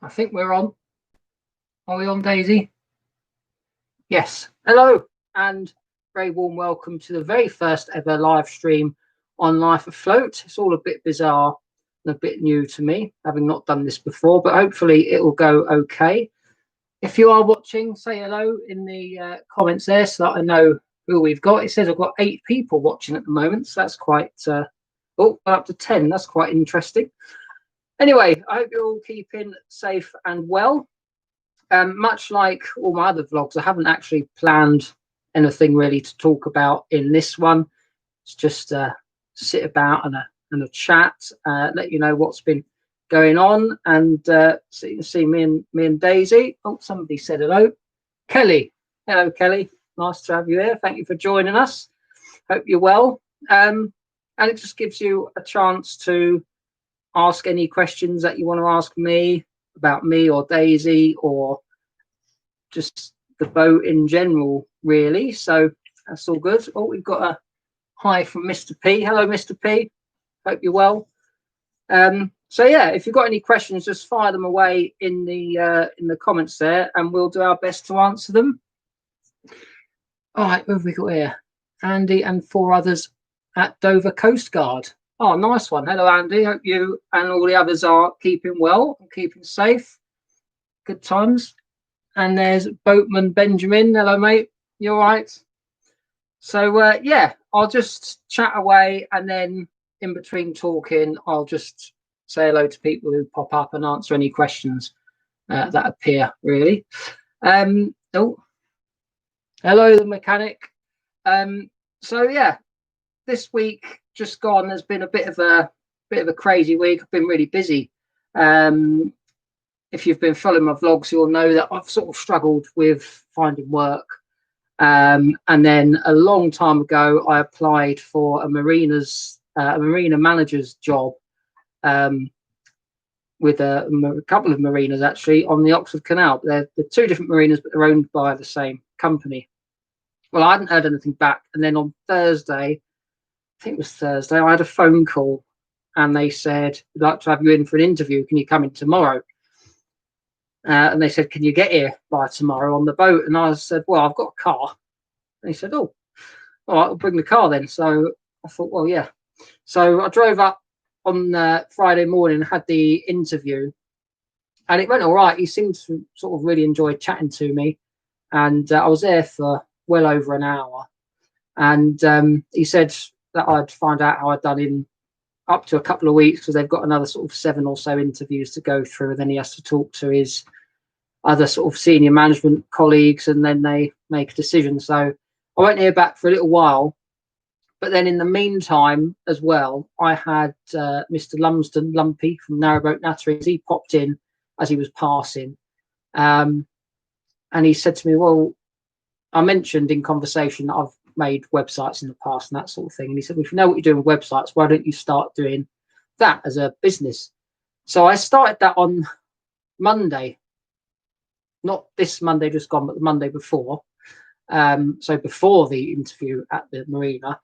I think we're on. Are we on, Daisy? Yes. Hello, and very warm welcome to the very first ever live stream on Life Afloat. It's all a bit bizarre and a bit new to me, having not done this before, but hopefully it will go okay. If you are watching, say hello in the comments there so that I know who we've got. It says I've got 8 people watching at the moment, so that's quite, up to 10. That's quite interesting. Anyway, I hope you're all keeping safe and well. Much like all my other vlogs, I haven't actually planned anything really to talk about in this one. It's just sit about and a chat, let you know what's been going on, and so you can see me and Daisy. Oh, somebody said hello. Kelly. Hello, Kelly. Nice to have you here. Thank you for joining us. Hope you're well. And it just gives you a chance to ask any questions that you want to ask me about me or Daisy or just the boat in general, really. So that's all good. Oh, we've got a hi from Mr. P. Hello, Mr. P. Hope you're well. So yeah, if you've got any questions, just fire them away in the comments there, and we'll do our best to answer them. All right, who have we got here? Andy and 4 others at Dover Coast Guard. Oh, nice one. Hello, Andy. Hope you and all the others are keeping well and keeping safe. Good times. And there's Boatman Benjamin. Hello, mate. You all right? So, yeah, I'll just chat away, and then in between talking, I'll just say hello to people who pop up and answer any questions that appear, really. Oh, hello, the mechanic. So, yeah, this week just gone has been a bit of a crazy week. I've been really busy. If you've been following my vlogs, you'll know that I've sort of struggled with finding work. And then a long time ago, I applied for a marina manager's job with a couple of marinas, actually, on the Oxford Canal. They're 2 different marinas, but they're owned by the same company. Well, I hadn't heard anything back. And then on Thursday, I think it was Thursday, I had a phone call, and they said, we'd like to have you in for an interview. Can you come in tomorrow? And they said, can you get here by tomorrow on the boat? And I said, well, I've got a car. And he said, oh, all right, I'll bring the car then. So I thought, well, yeah. So I drove up on Friday morning, had the interview, and it went all right. He seemed to sort of really enjoy chatting to me. And I was there for well over an hour. And he said that I'd find out how I'd done in up to a couple of weeks, because they've got another sort of 7 or so interviews to go through, and then he has to talk to his other sort of senior management colleagues, and then they make a decision. So I won't hear back for a little while, but then in the meantime as well, I had Mr. Lumsden Lumpy from Narrowboat Natterings. He popped in as he was passing, and he said to me, well, I mentioned in conversation that I've made websites in the past and that sort of thing, and he said, well, if you know what you're doing with websites, why don't you start doing that as a business? So I started that on Monday, not this Monday just gone, but the Monday before, so before the interview at the marina.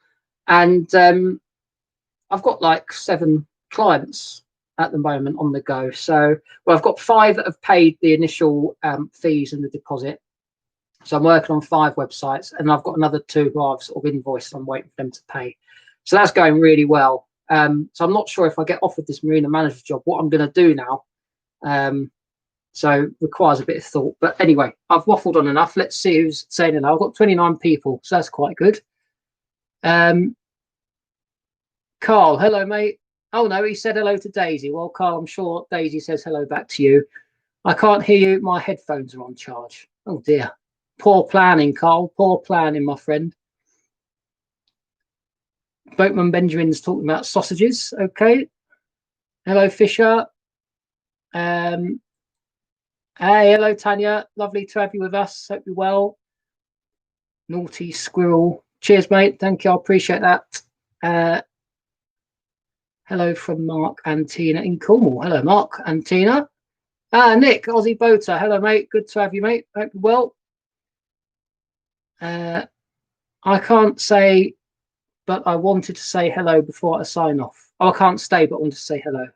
And I've got like 7 clients at the moment on the go. So, well, I've got 5 that have paid the initial fees and the deposit. So I'm working on 5 websites, and I've got another 2 who I've sort of invoiced. I'm waiting for them to pay. So that's going really well. So I'm not sure if I get offered this marina manager job, what I'm going to do now. So requires a bit of thought. But anyway, I've waffled on enough. Let's see who's saying hello. I've got 29 people, so that's quite good. Carl, hello, mate. Oh, no, he said hello to Daisy. Well, Carl, I'm sure Daisy says hello back to you. I can't hear you. My headphones are on charge. Oh, dear. Poor planning, Carl. Poor planning, my friend. Boatman Benjamin's talking about sausages. Okay. Hello, Fisher. Hey, hello, Tanya. Lovely to have you with us. Hope you're well. Naughty Squirrel. Cheers, mate. Thank you. I appreciate that. Hello from Mark and Tina in Cornwall. Hello, Mark and Tina. Nick, Aussie Boater. Hello, mate. Good to have you, mate. Hope you're well. I can't say, but I wanted to say hello before I sign off. Oh, I can't stay, but I want to say hello.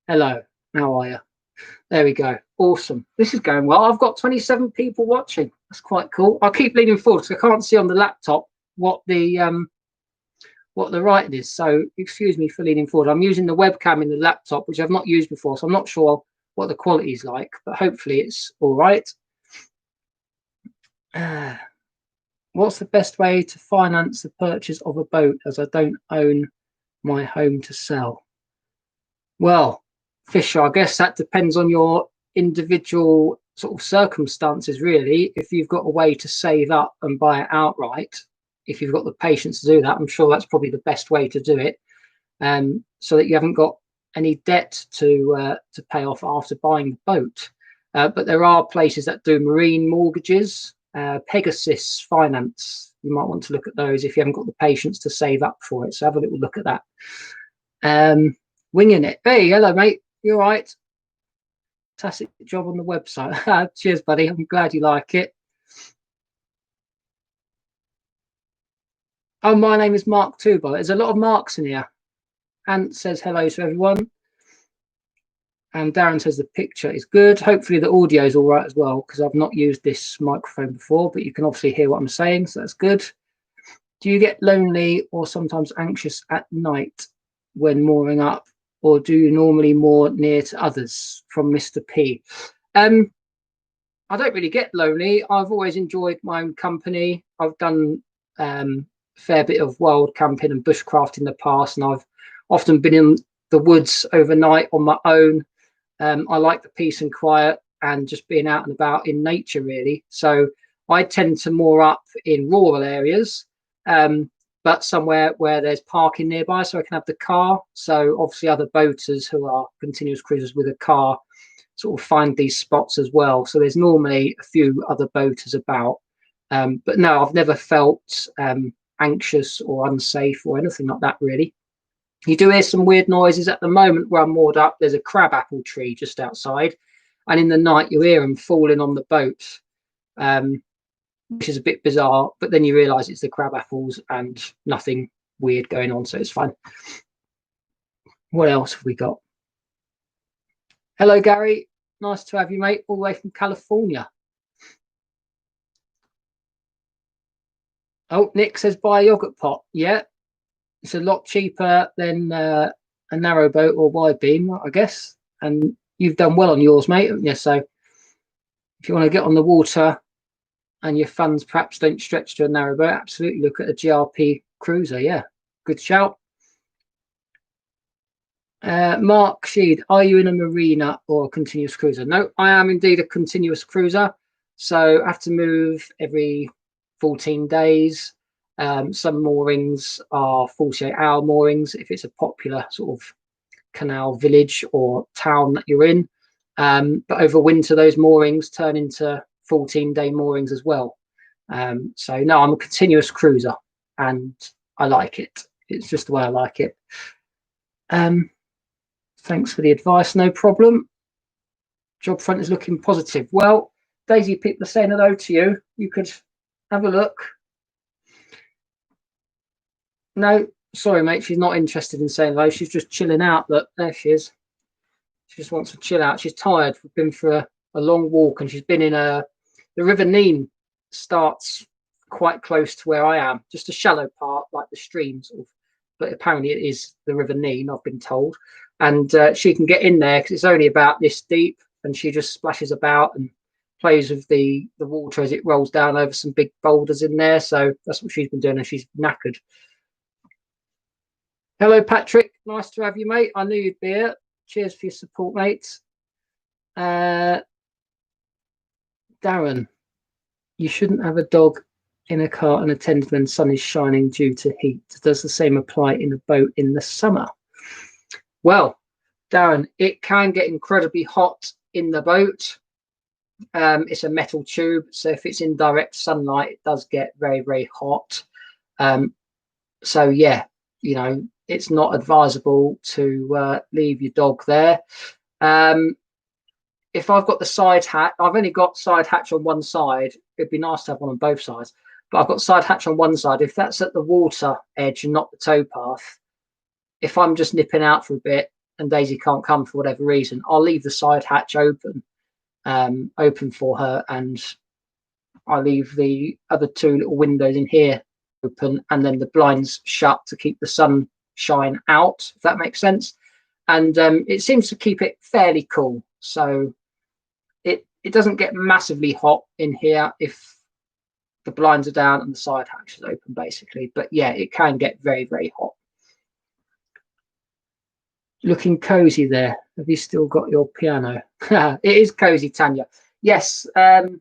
Hello, how are you? There we go. Awesome. This is going well. I've got 27 people watching. That's quite cool. I'll keep leaning forward because I can't see on the laptop what the writing is. So excuse me for leaning forward. I'm using the webcam in the laptop, which I've not used before, so I'm not sure what the quality is like, but hopefully it's all right. What's the best way to finance the purchase of a boat, as I don't own my home to sell? Well, Fisher, I guess that depends on your individual sort of circumstances, really. If you've got a way to save up and buy it outright, if you've got the patience to do that, I'm sure that's probably the best way to do it, so that you haven't got any debt to pay off after buying the boat. But there are places that do marine mortgages, Pegasus Finance. You might want to look at those if you haven't got the patience to save up for it. So have a little look at that. Winging it. Hey, hello, mate. You all right? Fantastic job on the website. Cheers, buddy. I'm glad you like it. Oh, my name is Mark too, but there's a lot of Marks in here. Ant says hello to everyone. And Darren says the picture is good. Hopefully the audio is all right as well, because I've not used this microphone before, but you can obviously hear what I'm saying, so that's good. Do you get lonely or sometimes anxious at night when mooring up, or do you normally moor near to others? From Mr. P. I don't really get lonely. I've always enjoyed my own company. I've done a fair bit of wild camping and bushcraft in the past, and I've often been in the woods overnight on my own. I like the peace and quiet and just being out and about in nature, really. So I tend to moor up in rural areas, but somewhere where there's parking nearby, so I can have the car. So obviously other boaters who are continuous cruisers with a car sort of find these spots as well. So there's normally a few other boaters about. But no, I've never felt anxious or unsafe or anything like that, really. You do hear some weird noises at the moment where I'm moored up. There's a crabapple tree just outside, and in the night you hear them falling on the boat, which is a bit bizarre, but then you realise it's the crab apples and nothing weird going on, so it's fine. What else have we got? Hello, Gary. Nice to have you, mate, all the way from California. Oh, Nick says buy a yogurt pot. Yeah, it's a lot cheaper than a narrowboat or wide beam, I guess. And you've done well on yours, mate, haven't you? So if you want to get on the water and your funds perhaps don't stretch to a narrowboat, absolutely look at a GRP cruiser. Yeah, good shout. Mark Sheed, are you in a marina or a continuous cruiser? No, I am indeed a continuous cruiser. So I have to move every 14 days. Some moorings are 48-hour moorings if it's a popular sort of canal village or town that you're in. But over winter, those moorings turn into 14-day moorings as well. So no, I'm a continuous cruiser and I like it. It's just the way I like it. Thanks for the advice, no problem. Job front is looking positive. Well, Daisy, people are saying hello to you. You could have a look. No, sorry, mate. She's not interested in saying hello. She's just chilling out. Look, there she is. She just wants to chill out. She's tired. We've been for a long walk, and she's been in the River Nene starts quite close to where I am, just a shallow part, like the stream sort of. But apparently it is the River Nene, I've been told. And she can get in there because it's only about this deep, and she just splashes about and plays with the water as it rolls down over some big boulders in there. So that's what she's been doing, and she's knackered. Hello, Patrick. Nice to have you, mate. I knew you'd be here. Cheers for your support, mate. Darren, you shouldn't have a dog in a car and attend when sun is shining due to heat. Does the same apply in a boat in the summer? Well, Darren, it can get incredibly hot in the boat. It's a metal tube, so if it's in direct sunlight, it does get very, very hot. So yeah, you know, it's not advisable to leave your dog there. If I've got the side hatch, I've only got side hatch on one side. It'd be nice to have one on both sides, but I've got side hatch on one side. If that's at the water edge and not the towpath, if I'm just nipping out for a bit, and Daisy can't come for whatever reason, I'll leave the side hatch open, open for her, and I leave the other two little windows in here open, and then the blinds shut to keep the sunshine out, if that makes sense. And it seems to keep it fairly cool, so it doesn't get massively hot in here if the blinds are down and the side hatch is open, basically. But yeah, it can get very, very hot. Looking cozy there. Have you still got your piano? It is cozy, Tanya. Yes, the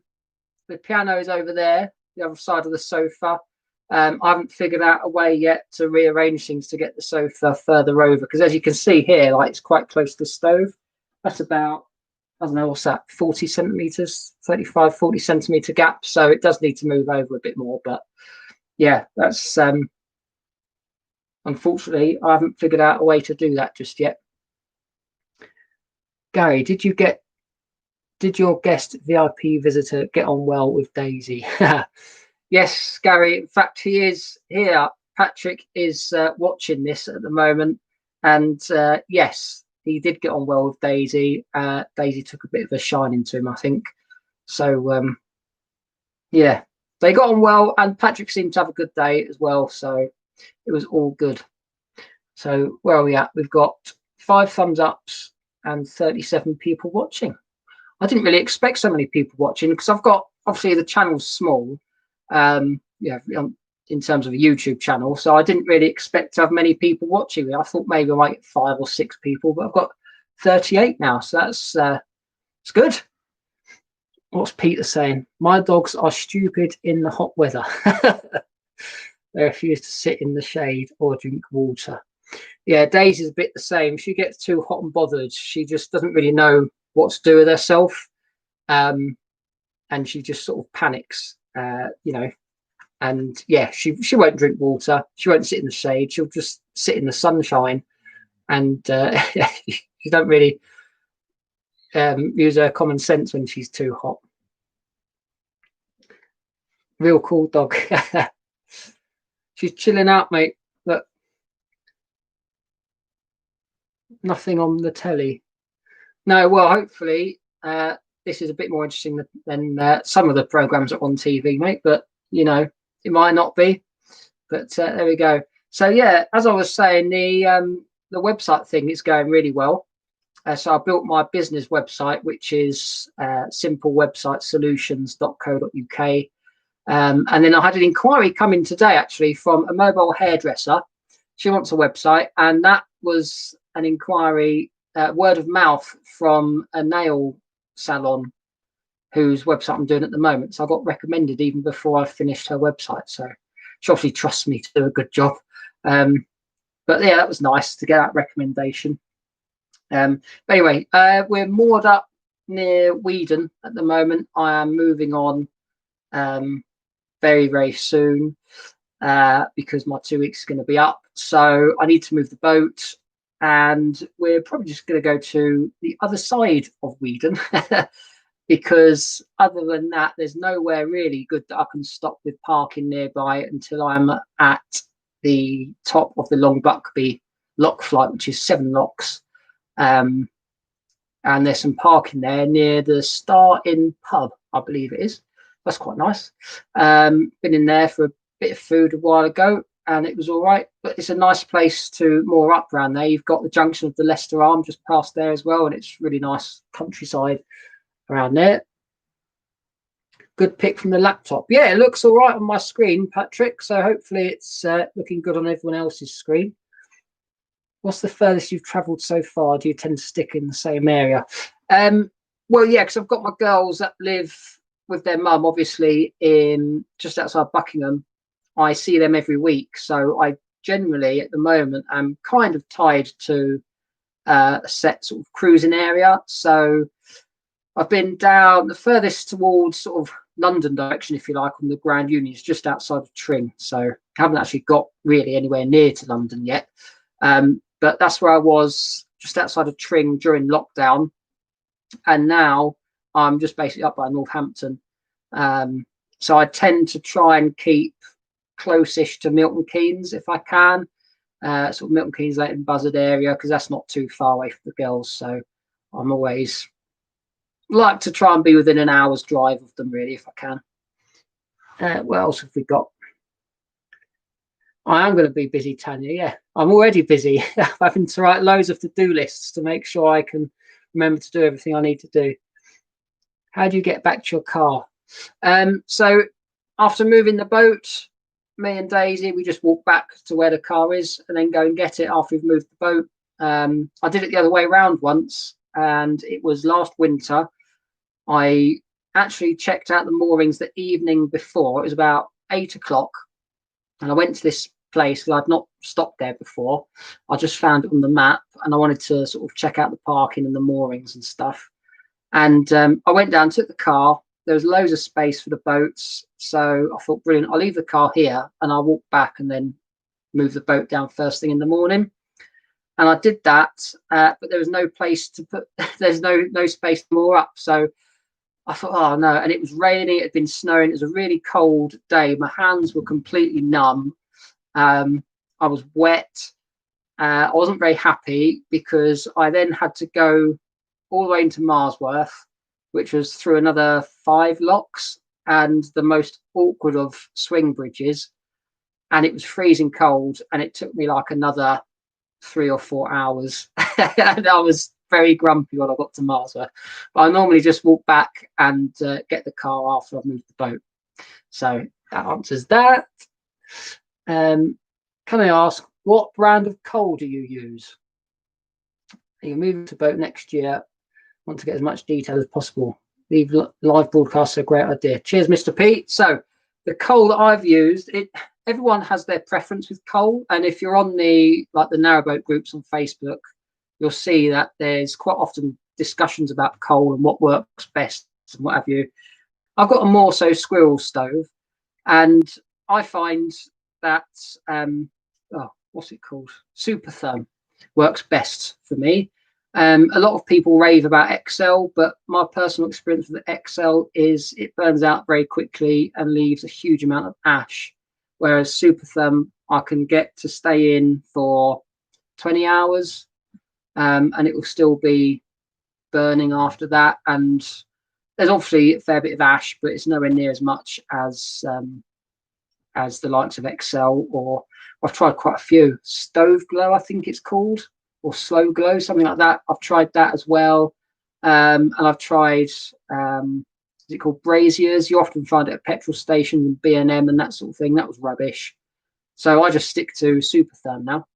piano is over there, the other side of the sofa. I haven't figured out a way yet to rearrange things to get the sofa further over, because as you can see here, like, it's quite close to the stove. That's about, I don't know, what's that, 40 centimeters, 35, 40 centimeter gap. So it does need to move over a bit more. But yeah, that's unfortunately, I haven't figured out a way to do that just yet. Gary, did your guest VIP visitor get on well with Daisy? Yes, Gary. In fact, he is here. Patrick is watching this at the moment, and yes, he did get on well with Daisy. Daisy took a bit of a shine into him, I think. So yeah, they got on well, and Patrick seemed to have a good day as well. So it was all good. So where are we at? We've got 5 thumbs ups and 37 people watching. I didn't really expect so many people watching, because I've got, obviously the channel's small, yeah, in terms of a YouTube channel. So I didn't really expect to have many people watching. I thought maybe I might get 5 or 6 people, but I've got 38 now. So that's it's good. What's Peter saying? My dogs are stupid in the hot weather. They refuse to sit in the shade or drink water. Yeah, Daisy's a bit the same. She gets too hot and bothered. She just doesn't really know what to do with herself. And she just sort of panics, you know. And yeah, she won't drink water. She won't sit in the shade. She'll just sit in the sunshine. And she don't really use her common sense when she's too hot. Real cool dog. She's chilling out, mate. Look, nothing on the telly. No, well, hopefully this is a bit more interesting than some of the programs that are on TV, mate. But you know, it might not be. But there we go. So yeah, as I was saying, the website thing is going really well. So I built my business website, which is simplewebsitesolutions.co.uk. And then I had an inquiry come in today, actually, from a mobile hairdresser. She wants a website, and that was an inquiry, word of mouth, from a nail salon whose website I'm doing at the moment. So I got recommended even before I finished her website. So she obviously trusts me to do a good job. But yeah, that was nice to get that recommendation. But anyway, we're moored up near Weedon at the moment. I am moving on very, very soon because my 2 weeks is going to be up. So I need to move the boat, and we're probably just going to go to the other side of Weedon because other than that, there's nowhere really good that I can stop with parking nearby until I'm at the top of the Long Buckby lock flight, which is 7 locks. And there's some parking there near the Star Inn pub, I believe it is. That's quite nice. Been in there for a bit of food a while ago, and it was all right. But it's a nice place to moor up around there. You've got the junction of the Leicester Arm just past there as well, and it's really nice countryside around there. Good pick from the laptop. Yeah, it looks all right on my screen, Patrick. So hopefully it's looking good on everyone else's screen. What's the furthest you've travelled so far? Do you tend to stick in the same area? Well, yeah, because I've got my girls that live with their mum, obviously, in just outside Buckingham. I see them every week. So I generally, at the moment, am kind of tied to a set sort of cruising area. So I've been down the furthest towards sort of London direction, if you like, on the Grand Union, is just outside of Tring. So I haven't actually got really anywhere near to London yet. But that's where I was, just outside of Tring during lockdown. And now I'm just basically up by Northampton. So I tend to try and keep close-ish to Milton Keynes if I can. sort of Milton Keynes, Leighton Buzzard area, because that's not too far away from the girls. So I'm always like to try and be within an hour's drive of them, really, if I can. What else have we got? I am going to be busy, Tanya. Yeah, I'm already busy. I'm having to write loads of to-do lists to make sure I can remember to do everything I need to do. How do you get back to your car? So after moving the boat, me and Daisy, we just walk back to where the car is and then go and get it after we've moved the boat. I did it the other way around once, and it was last winter. I actually checked out the moorings the evening before. It was about 8 o'clock, and I went to this place because I'd not stopped there before. I just found it on the map, and I wanted to sort of check out the parking and the moorings and stuff. And I went down, took the car. There was loads of space for the boats, so I thought, brilliant, I'll leave the car here and I'll walk back and then move the boat down first thing in the morning. And I did that, but there was no place to put, there's no space to moor up. So I thought, oh no, and it was raining, it had been snowing, it was a really cold day. My hands were completely numb. I was wet. I wasn't very happy because I then had to go all the way into Marsworth, which was through another 5 locks and the most awkward of swing bridges. And it was freezing cold, and it took me like another 3 or 4 hours. And I was very grumpy when I got to Marsworth. But I normally just walk back and get the car after I've moved the boat. So that answers that. Can I ask, what brand of coal do you use? You're moving to boat next year. Want to get as much detail as possible. Leave live broadcasts a great idea. Cheers, Mr. Pete. So the coal that I've used, everyone has their preference with coal, and if you're on the Narrowboat groups on Facebook, you'll see that there's quite often discussions about coal and what works best and what have you. I've got a Morso squirrel stove, and I find that what's it called? Supertherm works best for me. A lot of people rave about Excel, but my personal experience with Excel is it burns out very quickly and leaves a huge amount of ash. Whereas Supertherm, I can get to stay in for 20 hours, and it will still be burning after that. And there's obviously a fair bit of ash, but it's nowhere near as much as the likes of Excel, or I've tried quite a few. Stove Glow, I think it's called, or Slow Glow, something like that. I've tried that as well. And I've tried, is it called Braziers? You often find it at petrol stations and B&M and that sort of thing. That was rubbish. So I just stick to Supertherm now.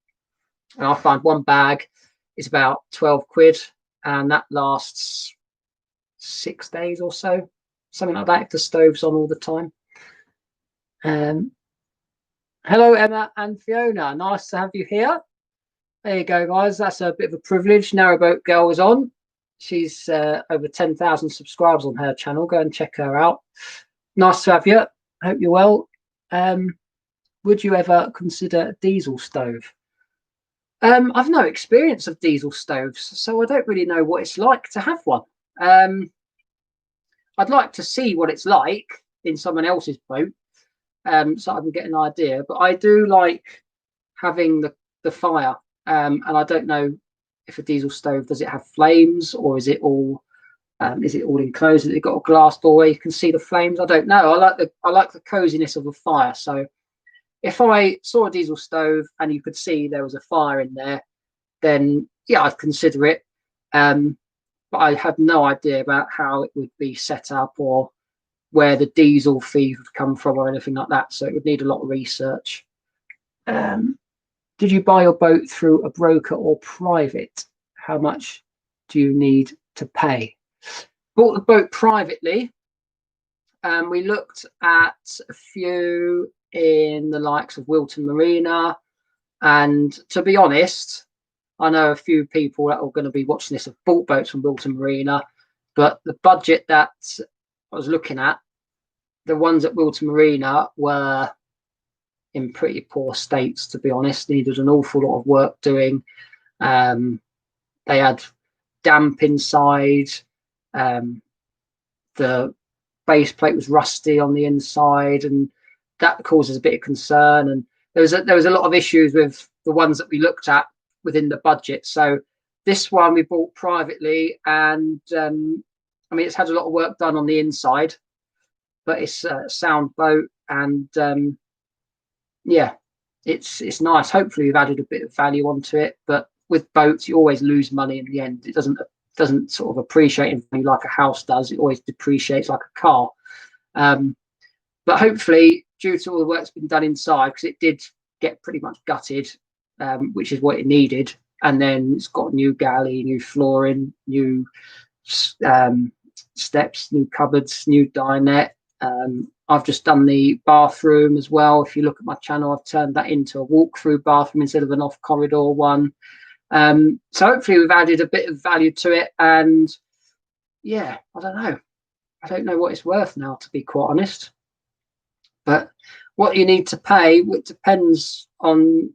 And I find one bag is about 12 quid, and that lasts 6 days or so, something like that, if the stove's on all the time. Hello, Emma and Fiona. Nice to have you here. There you go, guys. That's a bit of a privilege. Narrowboat Girl is on. She's over 10,000 subscribers on her channel. Go and check her out. Nice to have you. Hope you're well. Would you ever consider a diesel stove? I've no experience of diesel stoves, so I don't really know what it's like to have one. I'd like to see what it's like in someone else's boat, so I can get an idea. But I do like having the fire. And I don't know if a diesel stove, does it have flames, or is it all enclosed? Has it got a glass door where you can see the flames? I don't know. I like the coziness of a fire. So if I saw a diesel stove and you could see there was a fire in there, then yeah, I'd consider it. But I have no idea about how it would be set up or where the diesel feed would come from or anything like that. So it would need a lot of research. Did you buy your boat through a broker or private? How much do you need to pay? Bought the boat privately. We looked at a few in the likes of Wilton Marina. And to be honest, I know a few people that are going to be watching this have bought boats from Wilton Marina, but the budget that I was looking at, the ones at Wilton Marina were in pretty poor states, to be honest. Needed an awful lot of work doing. They had damp inside. The base plate was rusty on the inside, and that causes a bit of concern. And there was a lot of issues with the ones that we looked at within the budget. So this one we bought privately, and I mean, it's had a lot of work done on the inside, but it's a sound boat, and yeah, it's nice. Hopefully we've added a bit of value onto it, but with boats you always lose money in the end. It doesn't sort of appreciate anything like a house does. It always depreciates like a car. But hopefully, due to all the work that's been done inside, because it did get pretty much gutted, which is what it needed, and then it's got new galley, new flooring, new steps, new cupboards, new dinette. I've just done the bathroom as well. If you look at my channel, I've turned that into a walk-through bathroom instead of an off-corridor one. So hopefully we've added a bit of value to it. And yeah, I don't know. I don't know what it's worth now, to be quite honest. But what you need to pay, it depends on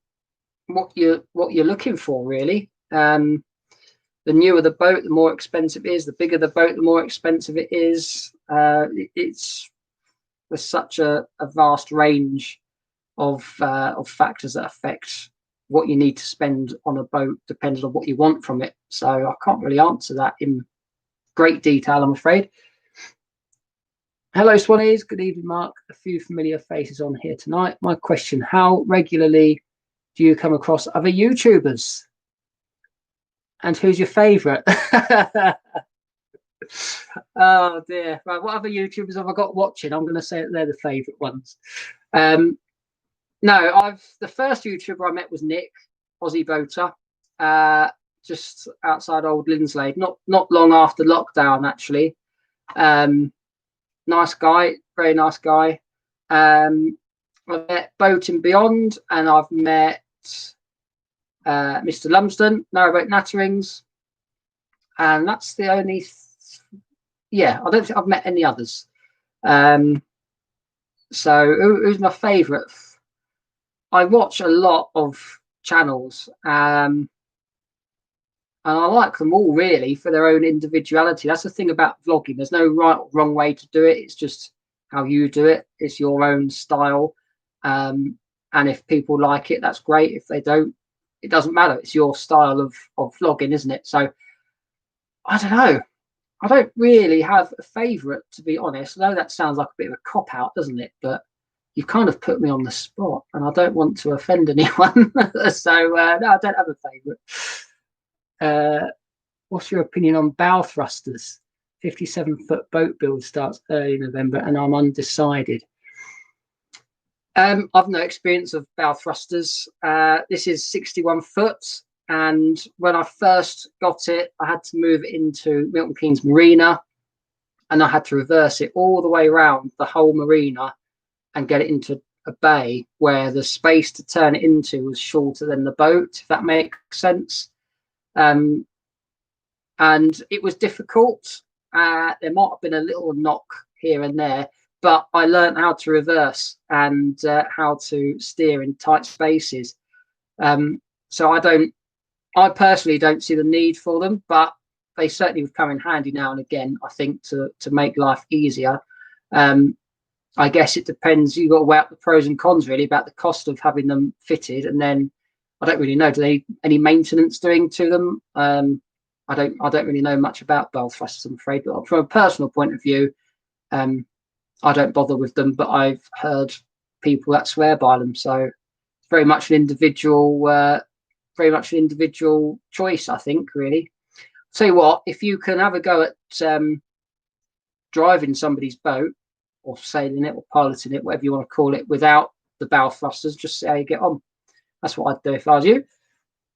what you're looking for, really. The newer the boat, the more expensive it is. The bigger the boat, the more expensive it is. There's such a vast range of factors that affect what you need to spend on a boat, depending on what you want from it. So I can't really answer that in great detail, I'm afraid. Hello, Swannies. Good evening, Mark. A few familiar faces on here tonight. My question: how regularly do you come across other YouTubers? And who's your favourite? Oh dear. Right, what other YouTubers have I got watching? I'm going to say that they're the favourite ones. No, the first YouTuber I met was Nick, Aussie boater, just outside Old Linslade. Not long after lockdown, actually. Nice guy, very nice guy. I've met Boating Beyond, and I've met Mr. Lumsden, Narrowboat Natterings, and that's the only. Yeah, I don't think I've met any others. So who's my favourite? I watch a lot of channels, and I like them all really for their own individuality. That's the thing about vlogging. There's no right or wrong way to do it. It's just how you do it. It's your own style. And if people like it, that's great. If they don't, it doesn't matter. It's your style of vlogging, isn't it? So I don't know. I don't really have a favourite, to be honest. I know that sounds like a bit of a cop-out, doesn't it? But you've kind of put me on the spot, and I don't want to offend anyone. So no, I don't have a favourite. What's your opinion on bow thrusters? 57-foot boat build starts early November, and I'm undecided. I've no experience of bow thrusters. This is 61 foot, and when I first got it, I had to move it into Milton Keynes Marina, and I had to reverse it all the way around the whole marina and get it into a bay where the space to turn it into was shorter than the boat, if that makes sense. And it was difficult. There might have been a little knock here and there, but I learned how to reverse and how to steer in tight spaces. So I personally don't see the need for them, but they certainly would come in handy now and again, I think, to make life easier. I guess it depends. You've got to weigh up the pros and cons really about the cost of having them fitted, and then I don't really know. Do they any maintenance doing to them? I don't really know much about bow thrusters, I'm afraid. But from a personal point of view, I don't bother with them. But I've heard people that swear by them. So it's very much an individual choice, I think. Really, tell you what, if you can have a go at driving somebody's boat, or sailing it, or piloting it, whatever you want to call it, without the bow thrusters, just see how you get on. That's what I'd do if I was you.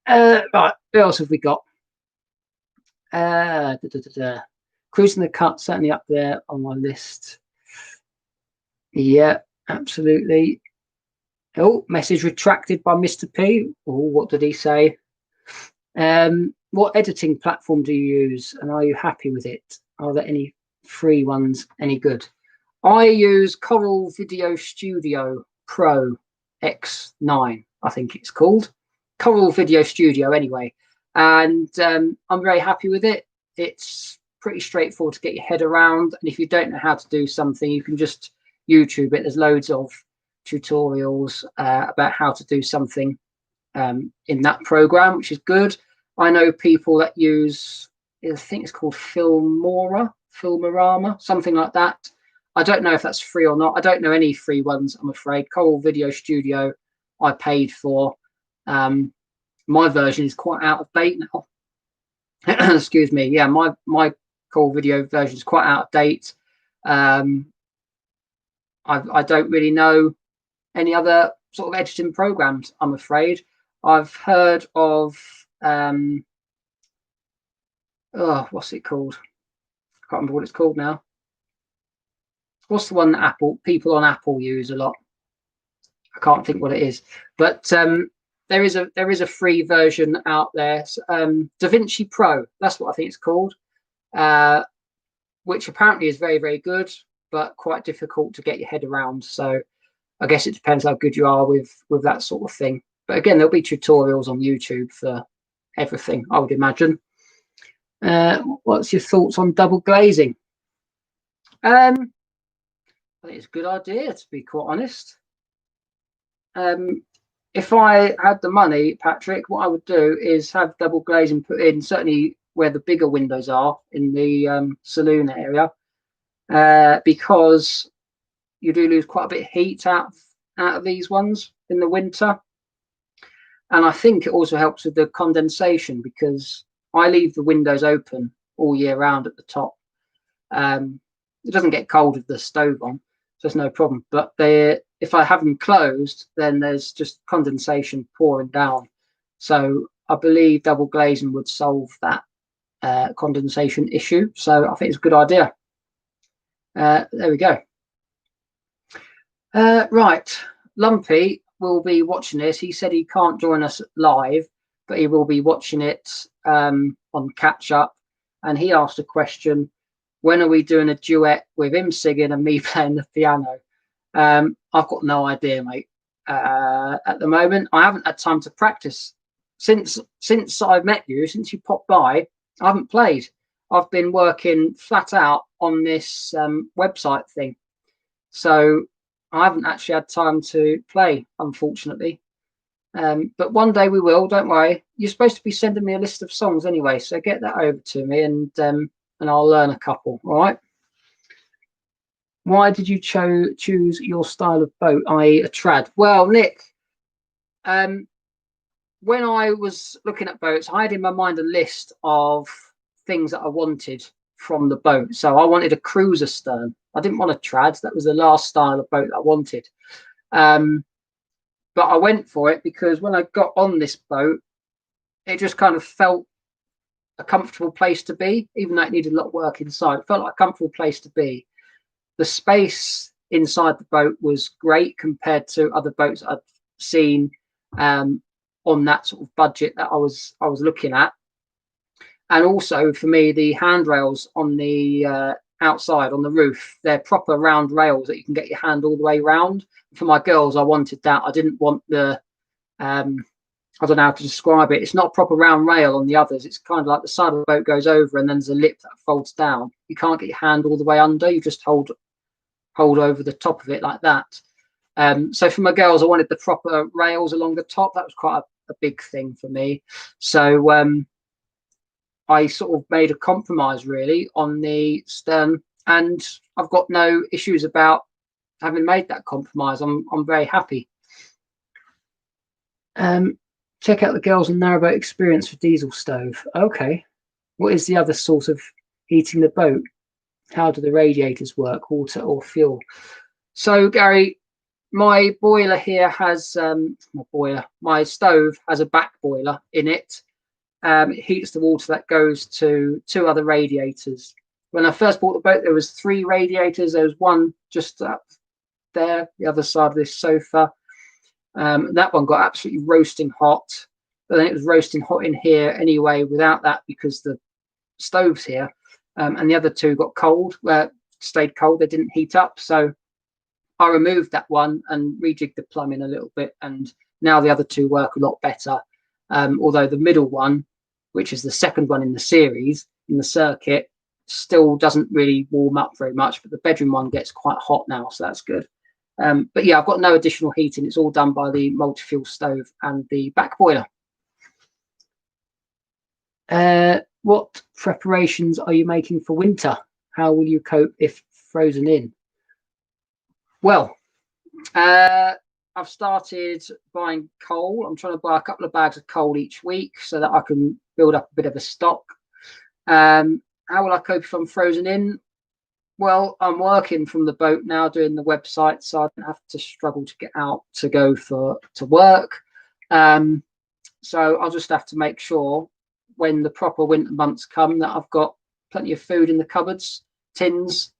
Right, who else have we got? Cruising the Cut, certainly up there on my list. Yeah, absolutely. Oh, message retracted by Mr. P. Oh, what did he say? What editing platform do you use, and are you happy with it? Are there any free ones any good? I use Coral Video Studio Pro X9, I think it's called. Coral Video Studio anyway. And I'm very happy with it. It's pretty straightforward to get your head around. And if you don't know how to do something, you can just YouTube it. There's loads of tutorials about how to do something in that program, which is good. I know people that use, I think it's called Filmora, something like that. I don't know if that's free or not. I don't know any free ones, I'm afraid. Coral Video Studio I paid for. My version is quite out of date now. Excuse me. Yeah, my Coral Video version is quite out of date. I don't really know any other sort of editing programs, I'm afraid. I've heard of what's it called? I can't remember what it's called now. What's the one that people on Apple use a lot? I can't think what it is, but there is a free version out there. DaVinci Pro, that's what I think it's called, which apparently is very, very good, but quite difficult to get your head around. So I guess it depends how good you are with that sort of thing. But again, there'll be tutorials on YouTube for everything, I would imagine. What's your thoughts on double glazing? I think it's a good idea, to be quite honest. If I had the money, Patrick, what I would do is have double glazing put in, certainly where the bigger windows are in the saloon area, because you do lose quite a bit of heat out of these ones in the winter. And I think it also helps with the condensation, because I leave the windows open all year round at the top. It doesn't get cold with the stove on, so there's no problem. But if I have them closed, then there's just condensation pouring down. So I believe double glazing would solve that condensation issue. So I think it's a good idea. There we go. Right, Lumpy will be watching this. He said he can't join us live, but he will be watching it on catch up. And he asked a question: when are we doing a duet with him singing and me playing the piano? I've got no idea, mate. At the moment, I haven't had time to practice since I've met you. Since you popped by, I haven't played. I've been working flat out on this website thing, so I haven't actually had time to play, unfortunately. But one day we will. Don't worry. You're supposed to be sending me a list of songs anyway, so get that over to me, and I'll learn a couple. All right. Why did you choose your style of boat, i.e. a trad? Well, Nick, when I was looking at boats, I had in my mind a list of things that I wanted from the boat. So I wanted a cruiser stern. I didn't want a trad. That was the last style of boat that I wanted. But I went for it because when I got on this boat, it just kind of felt a comfortable place to be, even though it needed a lot of work inside. It felt like a comfortable place to be. The space inside the boat was great compared to other boats I'd seen on that sort of budget that I was looking at. And also for me, the handrails on the outside on the roof, they're proper round rails that you can get your hand all the way round. For my girls, I wanted that. I didn't want the I don't know how to describe it. It's not a proper round rail on the others. It's kind of like the side of the boat goes over and then there's a lip that folds down. You can't get your hand all the way under. You just hold over the top of it like that. So for my girls, I wanted the proper rails along the top. That was quite a big thing for me. So I sort of made a compromise really on the stern, and I've got no issues about having made that compromise. I'm very happy. Check out the Girls and Narrowboat experience for diesel stove. Okay. What is the other source of heating the boat? How do the radiators work, water or fuel? So Gary, my boiler here has my stove has a back boiler in it. It heats the water that goes to 2 other radiators. When I first bought the boat, there was 3 radiators. There was one just up there, the other side of this sofa. That one got absolutely roasting hot, but then it was roasting hot in here anyway without that because the stove's here. And the other 2 got cold, stayed cold. They didn't heat up. So I removed that one and rejigged the plumbing a little bit. And now the other 2 work a lot better. Although the middle one, which is the second one in the series, in the circuit, still doesn't really warm up very much. But the bedroom one gets quite hot now. So that's good. But yeah, I've got no additional heating. It's all done by the multi-fuel stove and the back boiler. What preparations are you making for winter? How will you cope if frozen in? Well, I've started buying coal. I'm trying to buy a couple of bags of coal each week so that I can build up a bit of a stock. How will I cope if I'm frozen in? Well, I'm working from the boat now, doing the website, so I don't have to struggle to get out to go to work. So I'll just have to make sure when the proper winter months come that I've got plenty of food in the cupboards, tins,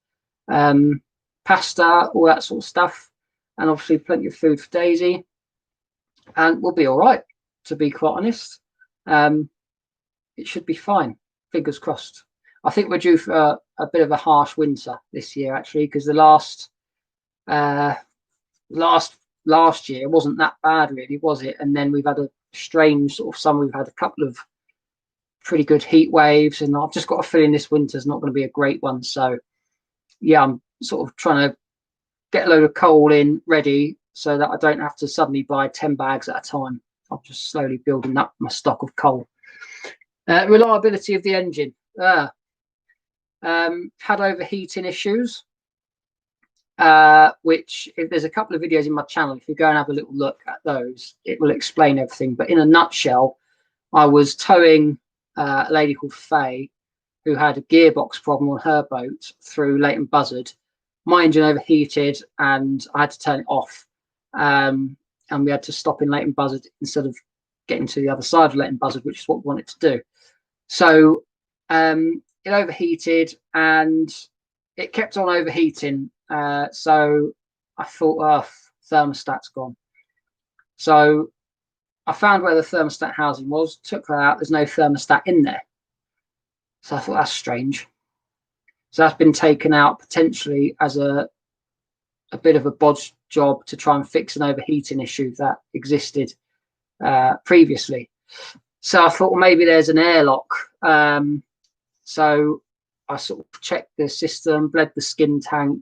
pasta, all that sort of stuff, and obviously plenty of food for Daisy, and we'll be all right, to be quite honest. It should be fine, fingers crossed. I think we're due for a bit of a harsh winter this year, actually, because the last year wasn't that bad, really, was it? And then we've had a strange sort of summer. We've had a couple of pretty good heat waves, and I've just got a feeling this winter's not going to be a great one. So yeah, I'm sort of trying to get a load of coal in ready so that I don't have to suddenly buy 10 bags at a time. I'm just slowly building up my stock of coal. Reliability of the engine. Had overheating issues, which if there's a couple of videos in my channel, if you go and have a little look at those, it will explain everything. But in a nutshell, I was towing a lady called Faye, who had a gearbox problem on her boat through Leighton Buzzard. My engine overheated and I had to turn it off, and we had to stop in Leighton Buzzard instead of getting to the other side of Leighton Buzzard, which is what we wanted to do. So it overheated and it kept on overheating. So I thought, oh, thermostat's gone. So I found where the thermostat housing was, took that out. There's no thermostat in there. So I thought, that's strange. So that's been taken out potentially as a bit of a bodge job to try and fix an overheating issue that existed previously. So I thought, well, maybe there's an airlock. So I sort of checked the system, bled the skin tank.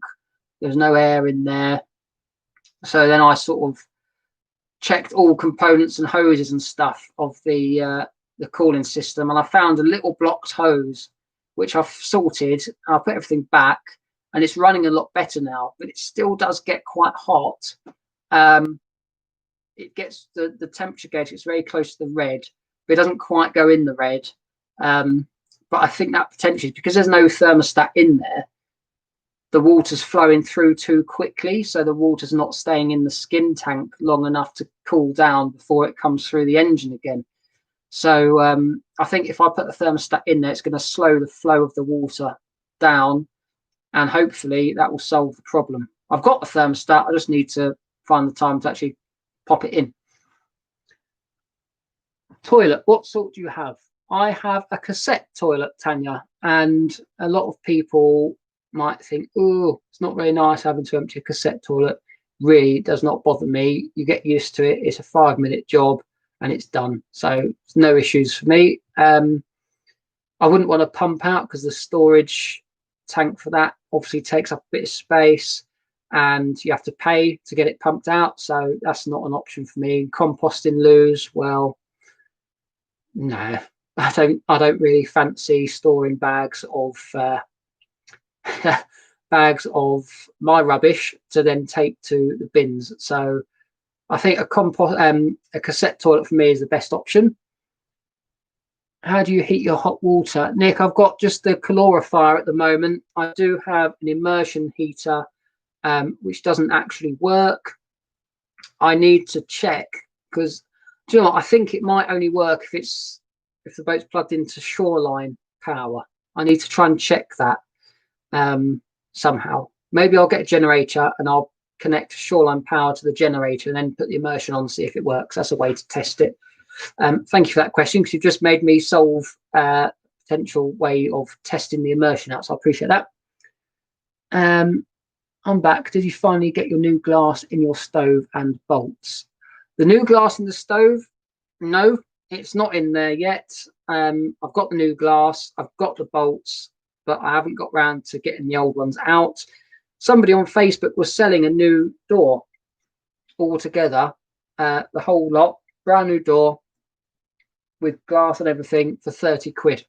There's no air in there. So then I sort of checked all components and hoses and stuff of the cooling system, and I found a little blocked hose, which I've sorted. I put everything back, and it's running a lot better now, but it still does get quite hot. It gets the temperature gauge, it's very close to the red, but it doesn't quite go in the red. But I think that potentially, because there's no thermostat in there, the water's flowing through too quickly, so the water's not staying in the skin tank long enough to cool down before it comes through the engine again. So I think if I put the thermostat in there, it's going to slow the flow of the water down, and hopefully that will solve the problem. I've got the thermostat, I just need to find the time to actually pop it in. Toilet, what sort do you have? I have a cassette toilet, Tanya, and a lot of people might think, oh, it's not very nice having to empty a cassette toilet. Really, it does not bother me. You get used to it. It's a 5-minute job and it's done. So it's no issues for me. I wouldn't want to pump out because the storage tank for that obviously takes up a bit of space and you have to pay to get it pumped out. So that's not an option for me. Composting loos, well, no. I don't really fancy storing bags of my rubbish to then take to the bins. So I think a cassette toilet for me is the best option. How do you heat your hot water, Nick? I've got just the calorifier at the moment. I do have an immersion heater, which doesn't actually work. I need to check because, do you know what? I think it might only work if the boat's plugged into shoreline power. I need to try and check that somehow. Maybe I'll get a generator and I'll connect shoreline power to the generator and then put the immersion on, see if it works. That's a way to test it. Thank you for that question, because you've just made me solve a potential way of testing the immersion out, so I appreciate that. I'm back. Did you finally get your new glass in your stove and bolts? The new glass in the stove? No, it's not in there yet. I've got the new glass, I've got the bolts, but I haven't got round to getting the old ones out. somebody on Facebook was selling a new door altogether, the whole lot, brand new door with glass and everything for 30 quid,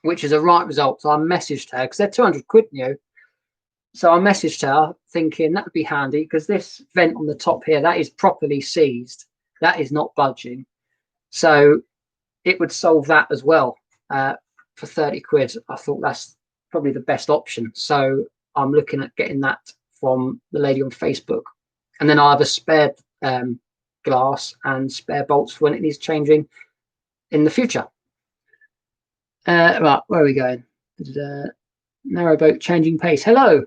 which is a right result. So I messaged her because they're 200 quid new. So I messaged her thinking that would be handy because this vent on the top here, that is properly seized. That is not budging. So it would solve that as well for 30 quid. I thought that's probably the best option. So I'm looking at getting that from the lady on Facebook. And then I have a spare glass and spare bolts when it needs changing in the future. Right, where are we going? Narrowboat changing pace. Hello.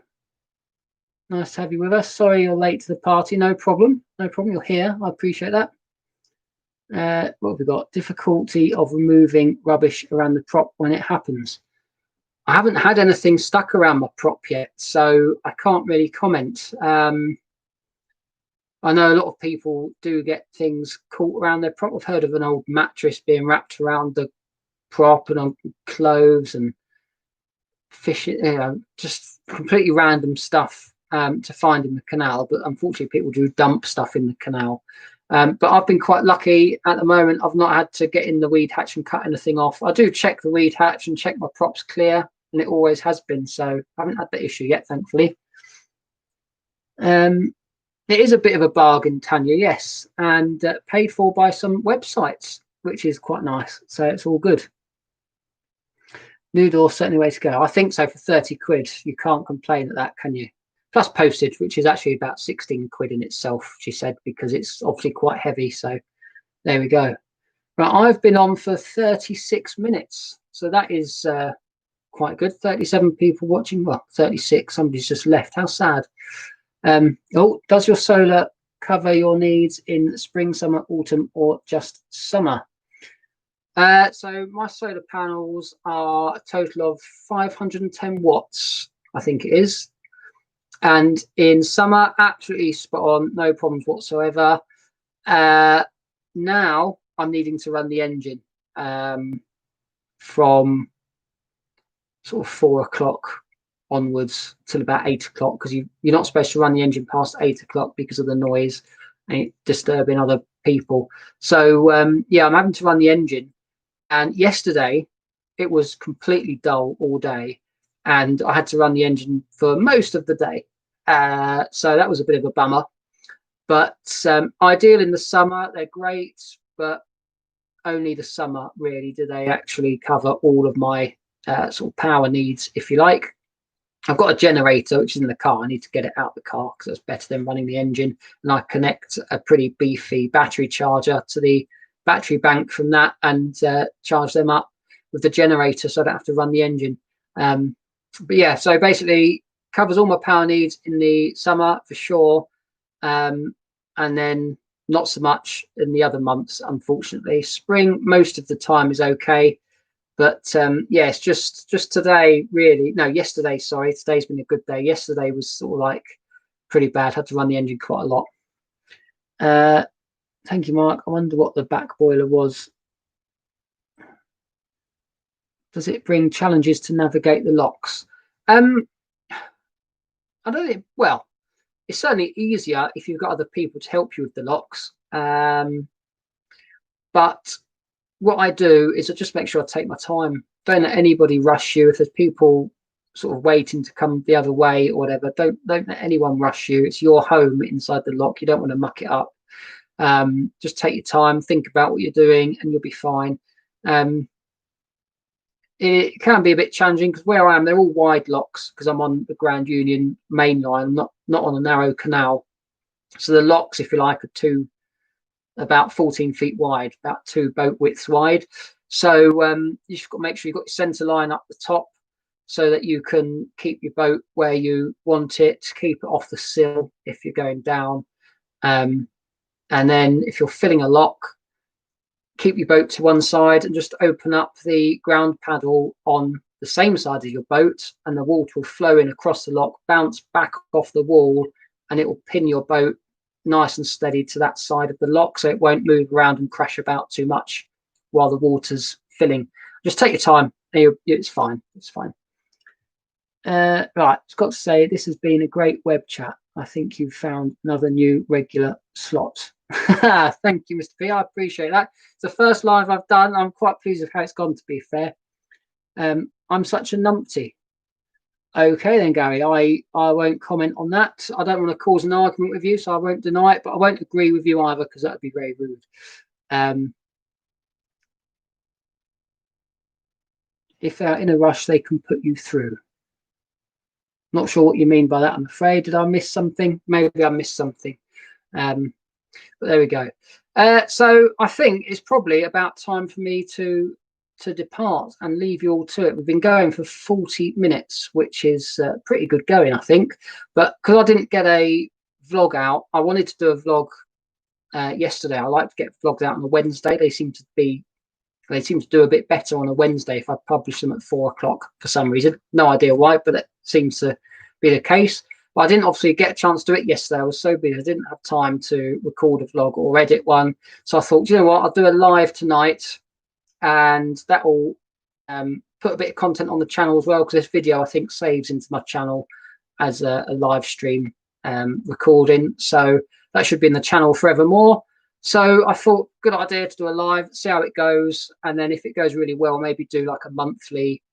Nice to have you with us. Sorry you're late to the party. No problem. No problem. You're here. I appreciate that. What have we got? Difficulty of removing rubbish around the prop when it happens. I haven't had anything stuck around my prop yet, so I can't really comment. I know a lot of people do get things caught around their prop. I've heard of an old mattress being wrapped around the prop and on clothes and fish, just completely random stuff to find in the canal. But unfortunately, people do dump stuff in the canal. But I've been quite lucky at the moment. I've not had to get in the weed hatch and cut anything off. I do check the weed hatch and check my props clear, and it always has been. So I haven't had that issue yet, thankfully. It is a bit of a bargain, Tanya, yes, and paid for by some websites, which is quite nice. So it's all good. New door, certainly way to go. I think so. For 30 quid, you can't complain at that, can you? Plus postage, which is actually about 16 quid in itself, she said, because it's obviously quite heavy. So there we go. Right, I've been on for 36 minutes. So that is quite good. 37 people watching. Well, 36. Somebody's just left. How sad. Oh, does your solar cover your needs in spring, summer, autumn, or just summer? So my solar panels are a total of 510 watts, I think it is. And in summer, absolutely spot on, no problems whatsoever. Now I'm needing to run the engine from sort of 4 o'clock onwards till about 8 o'clock, because you're not supposed to run the engine past 8 o'clock because of the noise and disturbing other people. So yeah, I'm having to run the engine. And yesterday it was completely dull all day, and I had to run the engine for most of the day. So that was a bit of a bummer. But ideal in the summer, they're great, but only the summer really do they actually cover all of my sort of power needs, if you like. I've got a generator which is in the car. I need to get it out of the car because it's better than running the engine. And I connect a pretty beefy battery charger to the battery bank from that and charge them up with the generator so I don't have to run the engine. But yeah, so basically covers all my power needs in the summer for sure. And then not so much in the other months, unfortunately. Spring, most of the time is okay. But yeah, it's just today, really. No, yesterday, sorry. Today's been a good day. Yesterday was sort of like pretty bad. Had to run the engine quite a lot. Thank you, Mark. I wonder what the back boiler was. Does it bring challenges to navigate the locks? I don't think, well, it's certainly easier if you've got other people to help you with the locks. But what I do is I just make sure I take my time. Don't let anybody rush you. If there's people sort of waiting to come the other way or whatever, don't let anyone rush you. It's your home inside the lock. You don't want to muck it up. Just take your time, think about what you're doing, and you'll be fine. It can be a bit challenging because where I am, they're all wide locks because I'm on the Grand Union main line, not on a narrow canal. So the locks, if you like, are about 14 feet wide, about 2 boat widths wide. So you've got to make sure you've got your centre line up the top so that you can keep your boat where you want it, keep it off the sill if you're going down. And then if you're filling a lock, keep your boat to one side and just open up the ground paddle on the same side of your boat, and the water will flow in across the lock, bounce back off the wall, and it will pin your boat nice and steady to that side of the lock so it won't move around and crash about too much while the water's filling. Just take your time. It's fine. It's fine. Right, it's got to say this has been a great web chat. I think you've found another new regular slot. Thank you, Mr. P. I appreciate that. It's the first live I've done. I'm quite pleased with how it's gone, to be fair. I'm such a numpty. Okay, then, Gary, I won't comment on that. I don't want to cause an argument with you, so I won't deny it, but I won't agree with you either because that would be very rude. If they're in a rush, they can put you through. Not sure what you mean by that, I'm afraid. Did I miss something? Maybe I missed something. But there we go. So I think it's probably about time for me to depart and leave you all to it. We've been going for 40 minutes, which is pretty good going, I think. But because I didn't get a vlog out, I wanted to do a vlog yesterday. I like to get vlogs out on a Wednesday. They seem to do a bit better on a Wednesday if I publish them at 4 o'clock for some reason. No idea why, but it seems to be the case. But I didn't obviously get a chance to do it yesterday. I was so busy. I didn't have time to record a vlog or edit one. So I thought, you know what, I'll do a live tonight and that will put a bit of content on the channel as well, because this video, I think, saves into my channel as a live stream recording. So that should be in the channel forevermore. So I thought, good idea to do a live, see how it goes. And then if it goes really well, maybe do like a monthly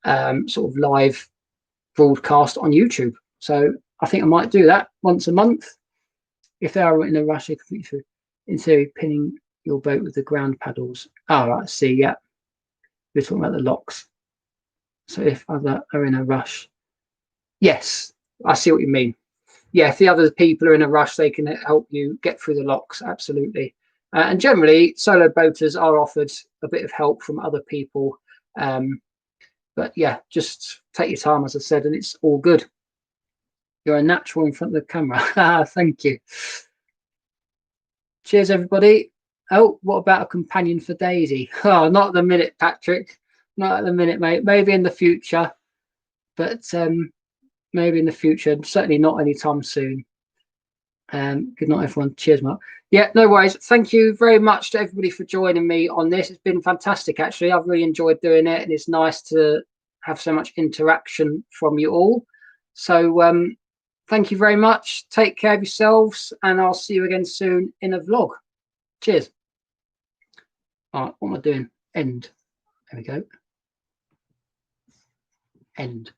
sort of live broadcast on YouTube. So I think I might do that once a month. If they are in a rush, they can through. In theory, pinning your boat with the ground paddles. Oh, right, see, yeah. We're talking about the locks. So if other are in a rush, yes, I see what you mean. Yeah, if the other people are in a rush, they can help you get through the locks. Absolutely. And generally, solo boaters are offered a bit of help from other people. But yeah, just take your time, as I said, and it's all good. You're a natural in front of the camera. Thank you. Cheers, everybody. Oh, what about a companion for Daisy? Oh, not at the minute, Patrick. Not at the minute, mate. Maybe in the future. But maybe in the future. Certainly not anytime soon. Good night, everyone. Cheers, Mark. Yeah, no worries. Thank you very much to everybody for joining me on this. It's been fantastic, actually. I've really enjoyed doing it, and it's nice to have so much interaction from you all. So thank you very much. Take care of yourselves, and I'll see you again soon in a vlog. Cheers. All right, what am I doing? End. There we go. End.